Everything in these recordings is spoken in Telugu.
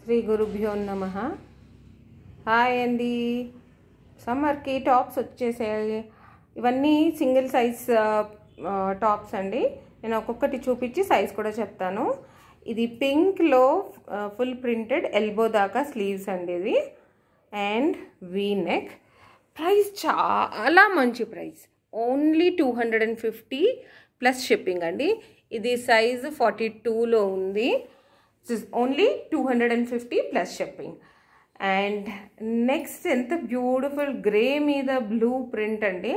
శ్రీ గురుభ్యో నమః. హాయ్ అండి. సమ్మర్కి టాప్స్ వచ్చేసాయి. ఇవన్నీ సింగిల్ సైజ్ టాప్స్ అండి. నేను ఒక్కొక్కటి చూపించి సైజ్ కూడా చెప్తాను. ఇది పింక్లో ఫుల్ ప్రింటెడ్ ఎల్బో దాకా స్లీవ్స్ అండి ఇది. And V neck. ప్రైస్ చాలా మంచి ప్రైస్, ఓన్లీ 250 ప్లస్ షిప్పింగ్ అండి. ఇది సైజు 42లో ఉంది. This is only 250 plus shipping. And next ఎంత బ్యూటిఫుల్ గ్రే మీద బ్లూ ప్రింట్ అండి.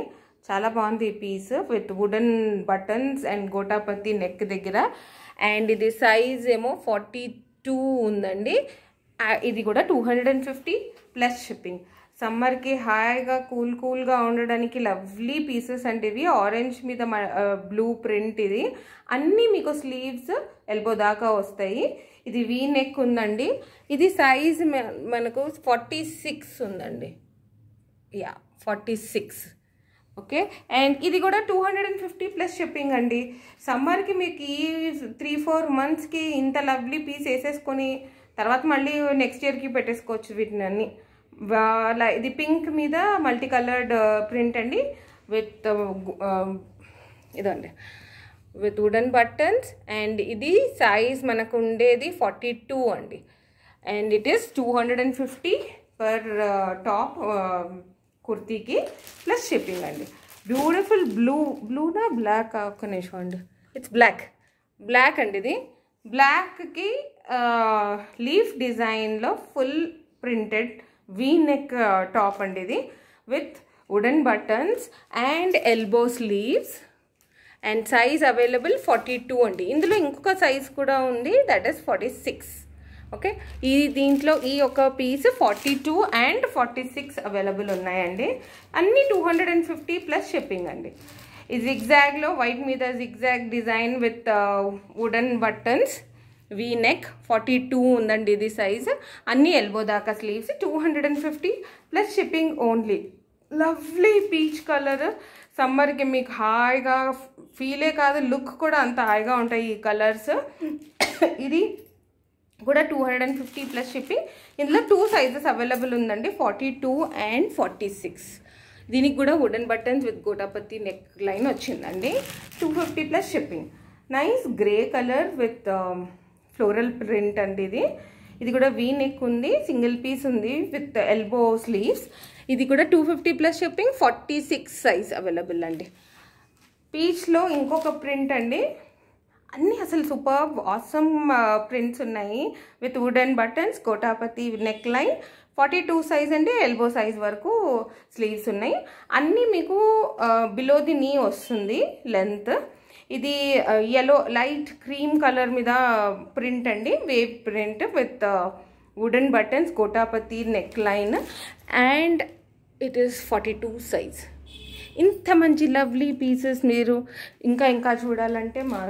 చాలా బాగుంది ఈ piece with wooden buttons and గోటాపతి నెక్ దగ్గర. అండ్ ఇది సైజ్ ఏమో 42 ఉందండి. ఇది కూడా 250 ప్లస్ షిప్పింగ్. సమ్మర్కి హాయిగా కూల్గా ఉండడానికి లవ్లీ పీసెస్ అంటే ఇవి. ఆరెంజ్ మీద బ్లూ ప్రింట్ ఇది. అన్నీ మీకు స్లీవ్స్ ఎల్బో దాకా వస్తాయి. ఇది వీ నెక్ ఉందండి. ఇది సైజ్ మనకు 46 ఉందండి. 46. ఓకే. అండ్ ఇది కూడా 250 ప్లస్ షిప్పింగ్ అండి. సమ్మర్కి మీకు ఈ 3-4 మంత్స్కి ఇంత లవ్లీ పీస్ వేసేసుకొని తర్వాత మళ్ళీ నెక్స్ట్ ఇయర్కి పెట్టేసుకోవచ్చు వీటిని అన్ని. ఇది పింక్ మీద మల్టీ కలర్డ్ ప్రింట్ అండి విత్ ఇదండి విత్ వుడెన్ బటన్స్. అండ్ ఇది సైజ్ మనకు ఉండేది 42 అండి. And it is 250 per top కుర్తీకి ప్లస్ షిప్పింగ్ అండి. బ్యూటిఫుల్ బ్లూనా బ్లాక్ ఒక్క నిమిషం అండి. ఇట్స్ బ్లాక్ అండి. ఇది బ్లాక్కి లీఫ్ డిజైన్లో full printed V neck top అండి ఇది with wooden buttons and elbow sleeves. And size available 42 అండి. ఇందులో ఇంకొక సైజ్ కూడా ఉంది, దట్ ఈస్ 46. ఓకే. దీంట్లో ఈ ఒక పీస్ 42 అండ్ 46 అవైలబుల్ ఉన్నాయండి. అన్నీ 250 ప్లస్ షిప్పింగ్ అండి. ఈ జిగ్జాగ్లో వైట్ మీద zigzag design with wooden buttons V neck 42 ఉందండి ఇది సైజ్. అన్నీ ఎల్బో దాకా sleeves 250 plus shipping only. Lovely peach colour. సమ్మర్కి మీకు హాయిగా ఫీలే కాదు, లుక్ కూడా అంత హాయిగా ఉంటాయి ఈ కలర్స్. ఇది కూడా 250 ప్లస్ షిప్పింగ్. ఇందులో 2 సైజెస్ అవైలబుల్ ఉందండి, 42 అండ్ 46. దీనికి కూడా wooden buttons with gota patti neck line వచ్చిందండి. 250 plus shipping. Nice grey colour with floral print అండి ఇది. ఇది కూడా వీ నెక్ ఉంది, సింగిల్ పీస్ ఉంది విత్ ఎల్బో స్లీవ్స్. ఇది కూడా 250 ప్లస్ షిప్పింగ్. 46 సైజ్ అవైలబుల్ అండి. పీచ్లో ఇంకొక ప్రింట్ అండి. అన్నీ అసలు సూపర్ ఆసమ్ ప్రింట్స్ ఉన్నాయి with wooden buttons gota patti neck line. 42 size అండి. ఎల్బో సైజ్ వరకు స్లీవ్స్ ఉన్నాయి. అన్నీ మీకు బిలో ది నీ వస్తుంది లెంత్. ఇది యెల్లో లైట్ క్రీమ్ కలర్ మీద ప్రింట్ అండి, wave print with wooden buttons gota patti neck line. And it is 42 size. ఇంత మంచి లవ్లీ పీసెస్ మీరు ఇంకా చూడాలంటే మా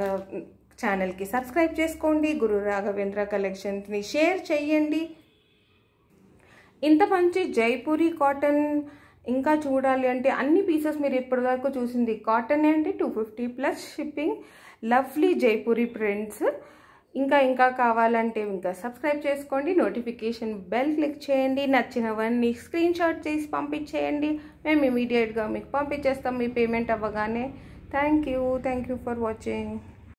ఛానల్కి సబ్స్క్రైబ్ చేసుకోండి. గురు రాఘవేంద్ర కలెక్షన్స్ని షేర్ చేయండి. ఇంత మంచి జైపూరి కాటన్ ఇంకా చూడాలి అంటే అన్ని పీసెస్ మీరు ఇప్పటివరకు చూసింది కాటన్ అండి. 250 plus shipping. Lovely Jaipuri prints. ఇంకా కావాలంటే ఇంకా సబ్స్క్రైబ్ చేసుకోండి. నోటిఫికేషన్ బెల్ క్లిక్ చేయండి. నచ్చినవన్నీ స్క్రీన్ షాట్ చేసి పంపించేయండి. మేము ఇమీడియట్గా మీకు పంపించేస్తాం మీ పేమెంట్ అవ్వగానే. Thank you for watching.